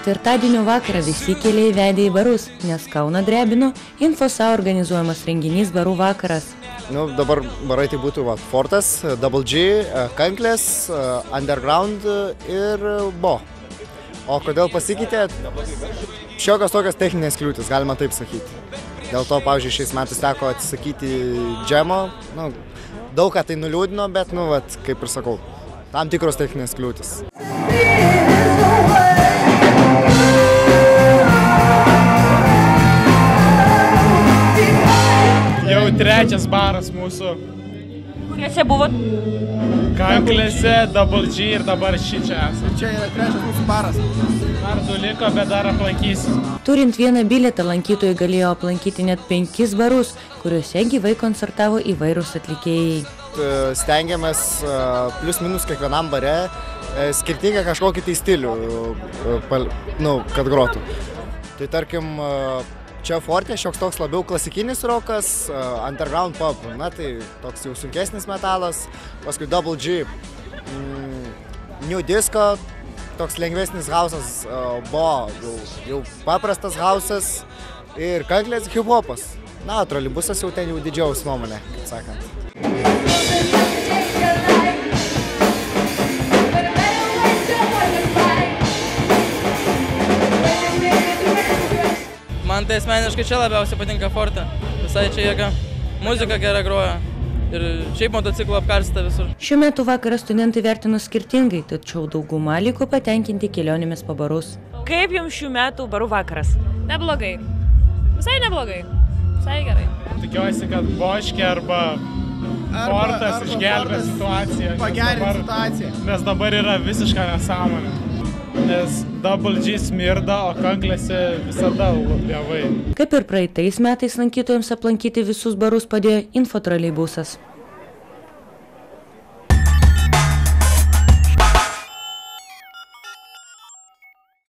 Ketvirtadienio vakarą visi keliai vedė į barus, nes Kauną drebino Infosa organizuojamas renginys barų vakaras. Dabar barai tai būtų Fortas, Double G, Kanklės, Underground ir Bo. O kodėl pasikeitė? Šiokios tokios techninės kliūtis, galima taip sakyti. Dėl to, pavyzdžiui, šiais metais teko atsisakyti džemo. Daug ką tai nuliūdino, bet, kaip ir sakau, tam tikros techninės kliūtis. Jau trečias baras mūsų. Kuriuose buvot? Kanklėse, Double G ir dabar čia esame. Čia yra trečias mūsų baras. Dar du liko, bet dar aplankysim. Turint vieną bilietą, lankytojai galėjo aplankyti net 5 barus, kuriuose gyvai koncertavo įvairūs atlikėjai. Stengiamės plius minus kiekvienam bare skirtingą kažkokį tai stilių, kad grotų. Tai tarkim, čia Forte šioks toks labiau klasikinis rokas, Underground pop, tai toks jau sunkesnis metalas, paskui Double G, New Disco, toks lengvesnis hausas, Bo, jau paprastas hausas ir Kanklės hip-hopas. Trolibusas jau ten jau didžiaus nuomonė, kaip sakant. Man tai asmeniškai čia labiausiai patinka Forte. Visai čia jėga. Muzika gera groja. Ir šiaip motociklo apkarstyta visur. Šiuo metu vakarą studentai vertino skirtingai, tačiau dauguma liko patenkinti kelionėmis po barus. Kaip jums šių metų barų vakaras? Neblogai. Visai neblogai. Visai gerai. Tikiuosi, kad Boškė arba Fortas išgelbės situaciją. Pagerins situaciją. Nes dabar yra visiška nesąmonė. Nes Double G smirda, o Kanklėse visada lievai. Kaip ir praeitais metais lankytojams aplankyti visus barus padėjo Infotroleibusas.